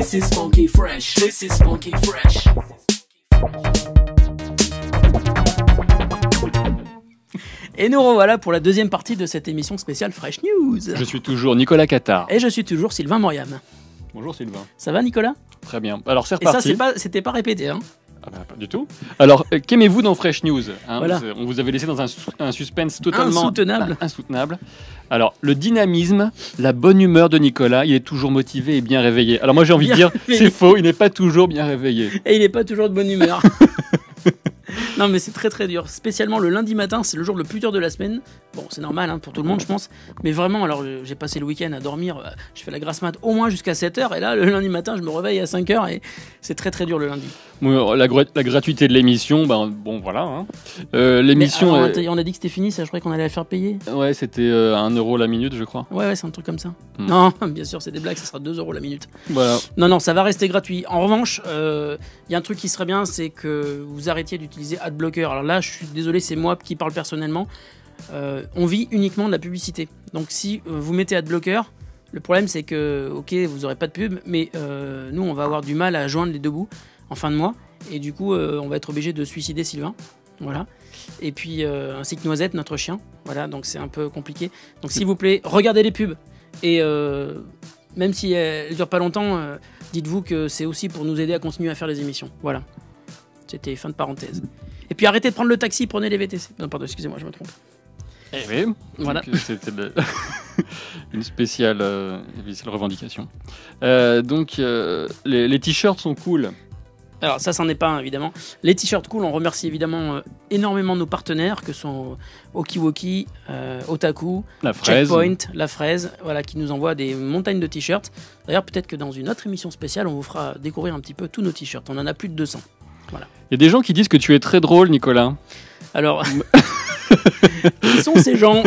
This is funky fresh. This is funky fresh. Et nous revoilà pour la deuxième partie de cette émission spéciale Fresh News. Je suis toujours Nicolas Cattard. Et je suis toujours Sylvain Moriam. Bonjour Sylvain. Ça va Nicolas? Très bien. Alors c'est Et ça, reparti. c'était pas répété, hein? Ah bah, pas du tout. Alors, qu'aimez-vous dans Fresh News, hein? Voilà. On vous avait laissé dans un suspense totalement insoutenable. Alors, le dynamisme, la bonne humeur de Nicolas, il est toujours motivé et bien réveillé. Alors moi j'ai envie de dire, c'est faux, il n'est pas toujours bien réveillé. Et il n'est pas toujours de bonne humeur. Non mais c'est très très dur, spécialement le lundi matin, c'est le jour le plus dur de la semaine. Bon, c'est normal hein, pour tout le monde je pense, mais vraiment, alors j'ai passé le week-end à dormir, je fais la grasse mat au moins jusqu'à 7h, et là le lundi matin je me réveille à 5h et c'est très très dur le lundi. La gratuité de l'émission, bon voilà. Hein. L'émission... on a dit que c'était fini, ça je croyais qu'on allait la faire payer. Ouais, c'était 1€ la minute je crois. Ouais, c'est un truc comme ça. Non, bien sûr c'est des blagues, ça sera 2€ la minute. Voilà. Non, ça va rester gratuit. En revanche, y a un truc qui serait bien, c'est que vous arrêtiez d'utiliser Adblocker. Alors là, je suis désolé, c'est moi qui parle personnellement. On vit uniquement de la publicité. Donc si vous mettez Adblocker, le problème c'est que, ok, vous aurez pas de pub, mais nous on va avoir du mal à joindre les deux bouts en fin de mois. Et du coup, on va être obligé de suicider Sylvain. Voilà. Et puis, ainsi que Noisette, notre chien. Voilà, donc c'est un peu compliqué. Donc s'il vous plaît, regardez les pubs. Et même si elles durent pas longtemps, dites-vous que c'est aussi pour nous aider à continuer à faire les émissions. Voilà. C'était fin de parenthèse. Et puis arrêtez de prendre le taxi, prenez les VTC. Non, pardon, excusez-moi, je me trompe. Eh oui, voilà. C'était une spéciale revendication. Les t-shirts sont cool. Alors ça, c'en est pas un, évidemment. Les t-shirts cool, on remercie évidemment énormément nos partenaires, que sont Okiwoki, Otaku, Checkpoint, La Fraise, voilà, qui nous envoient des montagnes de t-shirts. D'ailleurs, peut-être que dans une autre émission spéciale, on vous fera découvrir un petit peu tous nos t-shirts. On en a plus de 200. Voilà. Il y a des gens qui disent que tu es très drôle, Nicolas. Alors... Qui sont ces gens?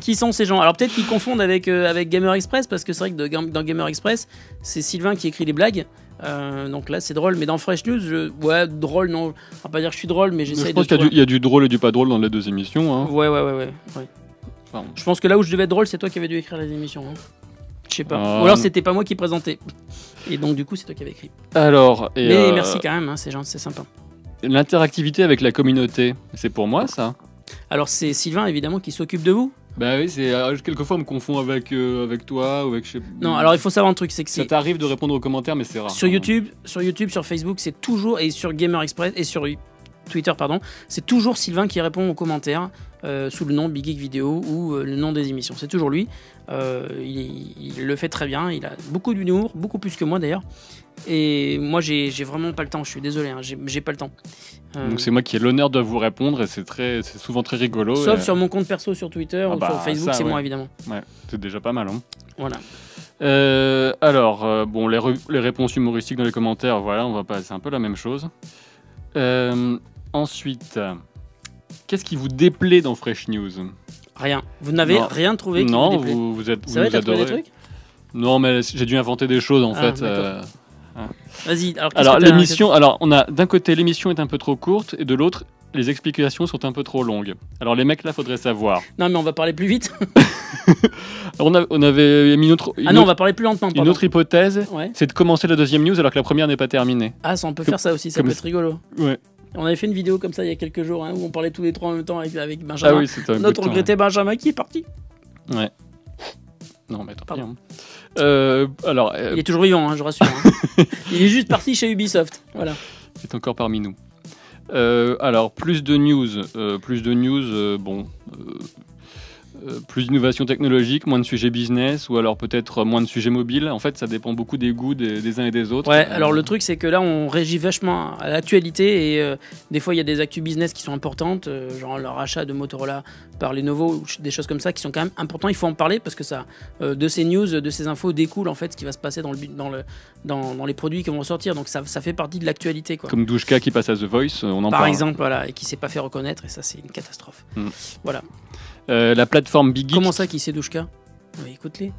Qui sont ces gens? Alors peut-être qu'ils confondent avec Gamer Express, parce que c'est vrai que dans Gamer Express, c'est Sylvain qui écrit les blagues. Donc là c'est drôle, mais dans Fresh News, ouais, drôle, non, on va pas dire que je suis drôle, mais j'essaye de... Je pense qu'il y a du drôle et du pas drôle dans les deux émissions. Hein. Ouais. Enfin, je pense que là où je devais être drôle, c'est toi qui avais dû écrire les émissions. Hein. Je sais pas. Ou alors c'était pas moi qui présentais. Et donc du coup c'est toi qui avais écrit. Alors... mais merci quand même, hein, c'est sympa. L'interactivité avec la communauté, c'est pour moi ça? Alors c'est Sylvain évidemment qui s'occupe de vous. Bah oui, quelquefois on me confond avec toi ou avec... Non, alors il faut savoir un truc, c'est que ça t'arrive de répondre aux commentaires, mais c'est rare. Sur YouTube, sur Facebook, c'est toujours, et sur Gamer Express et sur Twitter, pardon, c'est toujours Sylvain qui répond aux commentaires sous le nom Big Geek Vidéo ou le nom des émissions. C'est toujours lui. Il le fait très bien. Il a beaucoup d'humour, beaucoup plus que moi d'ailleurs. Et moi, j'ai vraiment pas le temps. Je suis désolé, hein, j'ai pas le temps. Donc c'est moi qui ai l'honneur de vous répondre et c'est souvent très rigolo. Sauf sur mon compte perso sur Twitter ou sur Facebook, c'est moi évidemment. Ouais, c'est déjà pas mal. Hein. Voilà. Bon, les réponses humoristiques dans les commentaires, voilà, on va passer un peu la même chose. Ensuite, qu'est-ce qui vous déplaît dans Fresh News? Rien. Vous n'avez rien trouvé qui vous déplaît? Non, vous êtes... Ça va, t'as trouvé des trucs? Non, mais j'ai dû inventer des choses en fait. Vas-y. Alors l'émission, on a d'un côté l'émission est un peu trop courte et de l'autre les explications sont un peu trop longues. Alors les mecs là, faudrait savoir. Non, mais on va parler plus vite. on avait mis on va parler plus lentement. Une autre hypothèse, c'est de commencer la deuxième news alors que la première n'est pas terminée. Ah, ça on peut faire ça aussi, ça peut être rigolo. Ouais. On avait fait une vidéo comme ça il y a quelques jours, hein, où on parlait tous les trois en même temps avec Benjamin. Ah oui, c'était notre regretté Benjamin qui est parti. Ouais. Non, mais tant pis. Hein. Il est toujours vivant, hein, je rassure. Hein. Il est juste parti chez Ubisoft. Voilà. Il est encore parmi nous. Alors, plus de news, plus d'innovation technologique, moins de sujets business, ou alors peut-être moins de sujets mobiles. En fait, ça dépend beaucoup des goûts des uns et des autres. Ouais, alors le truc, c'est que là, on régit vachement à l'actualité et des fois, il y a des actus business qui sont importantes, genre le rachat de Motorola par Lenovo, ou des choses comme ça qui sont quand même importantes. Il faut en parler parce que ça, de ces news, de ces infos découle en fait ce qui va se passer dans les produits qui vont sortir. Donc ça fait partie de l'actualité, quoi. Comme Douchka qui passe à The Voice, on en parle. Par exemple, voilà, et qui s'est pas fait reconnaître, et ça, c'est une catastrophe. Voilà. La plateforme Big Geek. Comment ça, qui c'est Douchka? Écoute-les.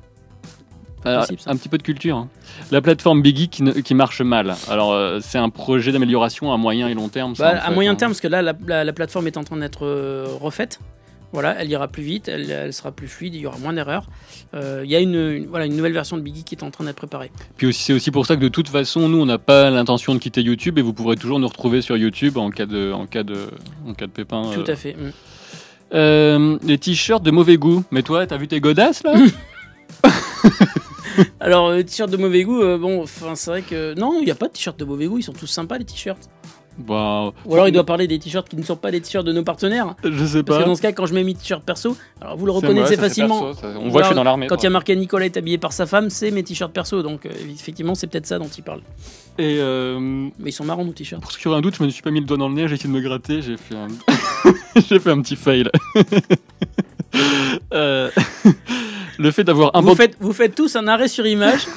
Un petit peu de culture. Hein. La plateforme Big Geek qui marche mal. Alors, c'est un projet d'amélioration à moyen et long terme. À moyen terme, parce que là, la plateforme est en train d'être refaite. Voilà, elle ira plus vite, elle sera plus fluide, il y aura moins d'erreurs. Il y a une nouvelle version de Biggie qui est en train d'être préparée. Puis c'est aussi pour ça que de toute façon, nous, on n'a pas l'intention de quitter YouTube et vous pourrez toujours nous retrouver sur YouTube en cas de pépin. Tout à fait. Les t-shirts de mauvais goût. Mais toi, t'as vu tes godasses là? Alors, t-shirt de mauvais goût, c'est vrai que non, il n'y a pas de t-shirt de mauvais goût, ils sont tous sympas les t-shirts. Bah, ou alors il doit parler des t-shirts qui ne sont pas les t-shirts de nos partenaires. Je sais pas. Parce que dans ce cas, quand je mets mes t-shirts perso, alors vous le reconnaissez facilement. On voit que je suis dans l'armée. Quand il y a marqué Nicolas est habillé par sa femme, c'est mes t-shirts perso. Donc effectivement, c'est peut-être ça dont il parle. Et mais ils sont marrants nos t-shirts. Pour ceux qui auraient un doute, je me suis pas mis le doigt dans le nez, j'ai essayé de me gratter, j'ai fait un, j'ai fait un petit fail. Le fait d'avoir un vous faites tous un arrêt sur image.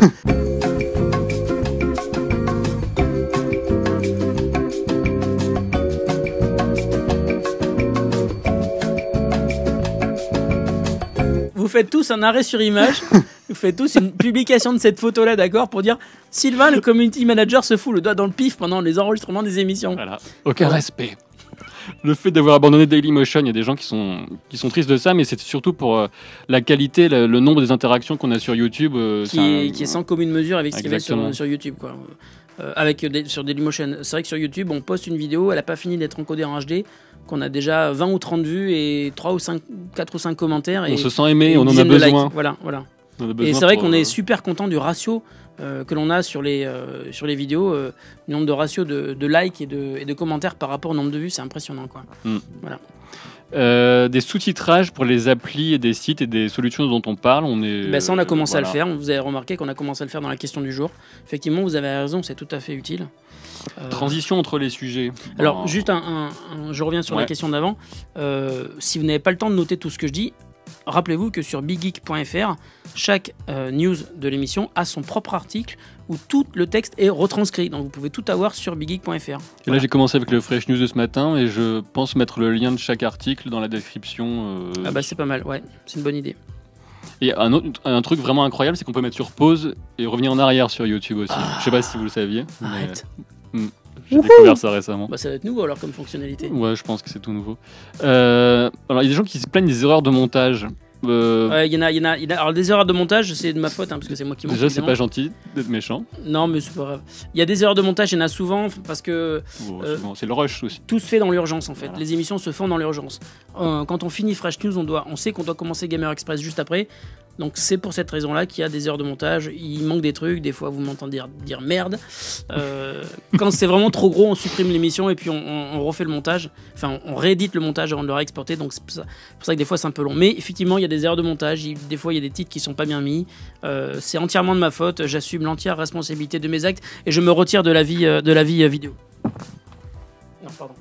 Vous faites tous un arrêt sur image, vous faites tous une publication de cette photo-là, d'accord, pour dire Sylvain, le community manager, se fout le doigt dans le pif pendant les enregistrements des émissions. Voilà, aucun respect. Le fait d'avoir abandonné Dailymotion, il y a des gens qui sont tristes de ça, mais c'est surtout pour la qualité, le nombre des interactions qu'on a sur YouTube. Qui est sans commune mesure avec ce qu'il y avait sur YouTube, quoi. Sur Dailymotion. C'est vrai que sur YouTube, on poste une vidéo, elle n'a pas fini d'être encodée en HD, qu'on a déjà 20 ou 30 vues et 4 ou 5 commentaires. On se sent aimé, on en a besoin. Voilà. Et c'est vrai qu'on est super content du ratio que l'on a sur les vidéos. Le nombre de ratios de likes et de commentaires par rapport au nombre de vues, c'est impressionnant, quoi. Voilà. Des sous-titrages pour les applis et des sites et des solutions dont on parle, ça on a commencé à le faire. Vous avez remarqué qu'on a commencé à le faire dans la question du jour. Effectivement, vous avez raison, c'est tout à fait utile. Transition entre les sujets. Alors juste je reviens sur la question d'avant. Si vous n'avez pas le temps de noter tout ce que je dis, rappelez-vous que sur biggeek.fr, chaque news de l'émission a son propre article où tout le texte est retranscrit. Donc vous pouvez tout avoir sur biggeek.fr. Et là j'ai commencé avec le Fresh News de ce matin et je pense mettre le lien de chaque article dans la description. C'est pas mal, ouais, c'est une bonne idée. Et un truc vraiment incroyable, c'est qu'on peut mettre sur pause et revenir en arrière sur YouTube aussi. Je sais pas si vous le saviez. Arrête. J'ai découvert ça récemment. Ça va être nouveau alors comme fonctionnalité. Ouais, je pense que c'est tout nouveau. Alors il y a des gens qui se plaignent des erreurs de montage. Il y en a. Alors des erreurs de montage, c'est de ma faute parce que c'est moi qui monte. Déjà, c'est pas gentil d'être méchant. Non, mais c'est pas grave. Il y a des erreurs de montage, il y en a souvent parce que c'est le rush aussi. Tout se fait dans l'urgence en fait. Voilà. Les émissions se font dans l'urgence. Quand on finit Fresh News, on sait qu'on doit commencer Gamer Express juste après. Donc c'est pour cette raison-là qu'il y a des heures de montage. Il manque des trucs. Des fois, vous m'entendez dire merde. Quand c'est vraiment trop gros, on supprime l'émission et puis on refait le montage. Enfin, on réédite le montage avant de le réexporter. Donc c'est pour ça que des fois c'est un peu long. Mais effectivement, il y a des erreurs de montage. Des fois, il y a des titres qui sont pas bien mis. C'est entièrement de ma faute. J'assume l'entière responsabilité de mes actes et je me retire de la vie vidéo. Non, pardon.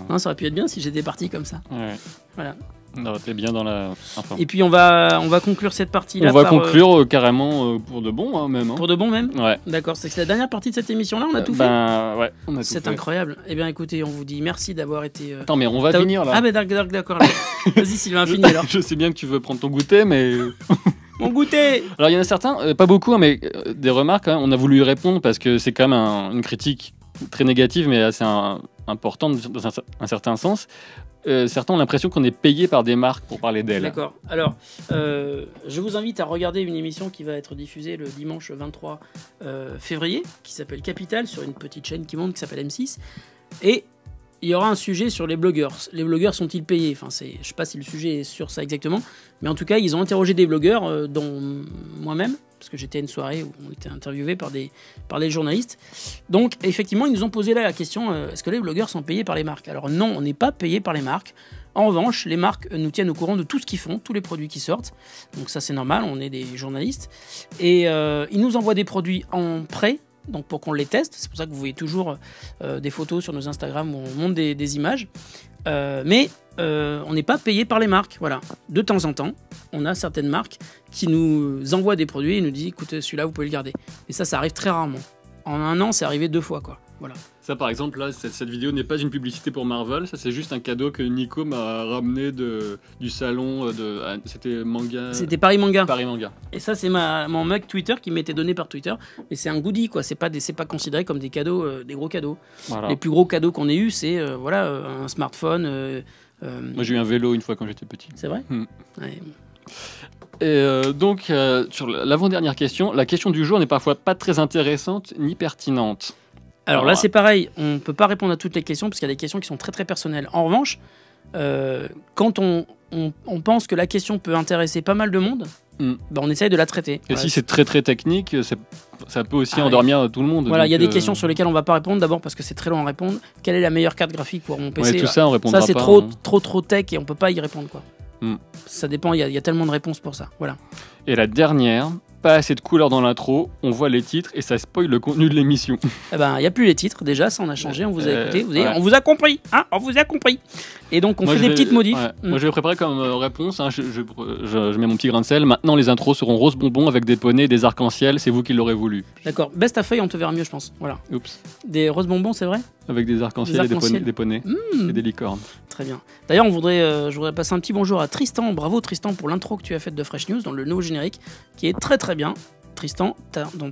Non, ça aurait pu être bien si j'étais parti comme ça. Ouais. Voilà. Non, t'es bien dans la. Enfin. Et puis on va conclure cette partie-là. On va conclure carrément pour de bon, même. Hein. Pour de bon, même. Ouais. D'accord. C'est la dernière partie de cette émission-là. On a tout fait. Ouais. On a tout fait. C'est incroyable. Eh bien, écoutez, on vous dit merci d'avoir été. Attends, mais on va finir là. Ah, mais d'accord. Vas-y, Sylvain, finis alors. Je sais bien que tu veux prendre ton goûter, mais. Mon goûter. Alors il y en a certains, pas beaucoup, hein, mais des remarques. Hein, on a voulu y répondre parce que c'est quand même une critique très négative, mais assez importante dans un certain sens. Certains ont l'impression qu'on est payé par des marques pour parler d'elles. D'accord. Alors, je vous invite à regarder une émission qui va être diffusée le dimanche 23 février, qui s'appelle Capital, sur une petite chaîne qui monte, qui s'appelle M6. Et il y aura un sujet sur les blogueurs. Les blogueurs sont-ils payés ? Enfin, je ne sais pas si le sujet est sur ça exactement, mais en tout cas, ils ont interrogé des blogueurs, dont moi-même, parce que j'étais à une soirée où on était interviewé par des journalistes. Donc, effectivement, ils nous ont posé là la question, est-ce que les blogueurs sont payés par les marques ? Alors non, on n'est pas payé par les marques. En revanche, les marques nous tiennent au courant de tout ce qu'ils font, tous les produits qui sortent. Donc ça, c'est normal, on est des journalistes. Et ils nous envoient des produits en prêt, donc pour qu'on les teste. C'est pour ça que vous voyez toujours des photos sur nos Instagram où on monte des images. Mais on n'est pas payé par les marques. Voilà. De temps en temps, on a certaines marques qui nous envoient des produits et nous disent écoutez, celui-là, vous pouvez le garder. Et ça arrive très rarement. En un an, c'est arrivé 2 fois, quoi. Voilà. Ça, par exemple, là, cette vidéo n'est pas une publicité pour Marvel. Ça, c'est juste un cadeau que Nico m'a ramené du salon c'était Manga. C'était Paris Manga. Paris Manga. Et ça, c'est mon mug Twitter qui m'était donné par Twitter. Mais c'est un goodie, quoi. C'est pas considéré comme des cadeaux, des gros cadeaux. Voilà. Les plus gros cadeaux qu'on ait eu, c'est un smartphone, Moi, j'ai eu un vélo une fois quand j'étais petit. C'est vrai. Hmm. Ouais. Et donc, sur l'avant-dernière question, la question du jour n'est parfois pas très intéressante ni pertinente. Alors là, c'est pareil, on ne peut pas répondre à toutes les questions parce qu'il y a des questions qui sont très très personnelles. En revanche, quand on pense que la question peut intéresser pas mal de monde, bah, on essaye de la traiter. Et Voilà. si c'est très très technique, ça peut aussi Ah, endormir tout le monde. Voilà, il y a donc, des questions sur lesquelles on va pas répondre. D'abord parce que c'est très long à répondre. Quelle est la meilleure carte graphique pour mon PC? Ouais, tout ça, on répondra Ça, c'est pas. trop tech et on peut pas y répondre, quoi. Ça dépend, il y a tellement de réponses pour ça. Voilà. Et la dernière, pas assez de couleurs dans l'intro, on voit les titres et ça spoil le contenu de l'émission. Eh ben, il n'y a plus les titres, déjà, ça on a changé, on vous a écouté, ouais. on vous a compris, hein, on vous a compris. Et donc on fait des petites modifs. Ouais. Moi je vais préparer comme réponse, hein, je mets mon petit grain de sel. Maintenant les intros seront rose bonbon avec des poneys, des arcs-en-ciel, c'est vous qui l'aurez voulu. D'accord, baisse ta feuille, on te verra mieux, je pense. Voilà. Oups. Des roses bonbons, c'est vrai? Avec des arcs-en-ciel et des poneys et des licornes. Très bien. D'ailleurs, je voudrais passer un petit bonjour à Tristan. Bravo Tristan pour l'intro que tu as faite de Fresh News dans le nouveau générique, qui est très très bien. Tristan,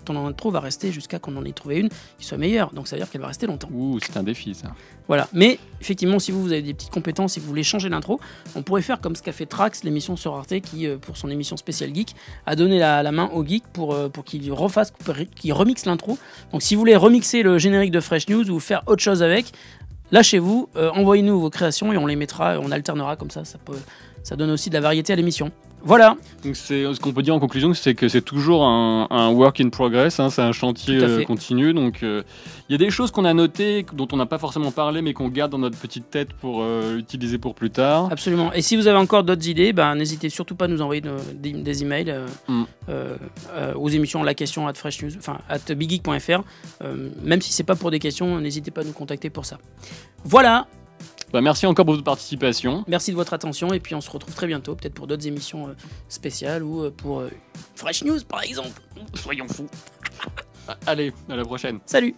ton intro va rester jusqu'à qu'on en ait trouvé une qui soit meilleure. Donc ça veut dire qu'elle va rester longtemps. Ouh, c'est un défi ça. Voilà. Mais effectivement, si vous avez des petites compétences et que vous voulez changer l'intro, on pourrait faire comme ce qu'a fait Trax, l'émission sur Arte, qui pour son émission spéciale geek a donné la main au geek pour qu'il refasse, qu'il remixe l'intro. Donc si vous voulez remixer le générique de Fresh News ou faire autre chose avec, lâchez-vous, envoyez-nous vos créations et on les mettra, on alternera comme ça. Ça donne aussi de la variété à l'émission. Voilà. Donc ce qu'on peut dire en conclusion, c'est que c'est toujours un work in progress, hein, c'est un chantier continu. Donc il y a des choses qu'on a notées, dont on n'a pas forcément parlé, mais qu'on garde dans notre petite tête pour utiliser pour plus tard. Absolument. Et si vous avez encore d'autres idées, n'hésitez surtout pas à nous envoyer des emails aux émissions La Question @Fresh News, enfin @biggeek.fr. Même si c'est pas pour des questions, n'hésitez pas à nous contacter pour ça. Voilà. Merci encore pour votre participation. Merci de votre attention et puis on se retrouve très bientôt, peut-être pour d'autres émissions spéciales ou pour Fresh News par exemple. Soyons fous. Allez, à la prochaine. Salut.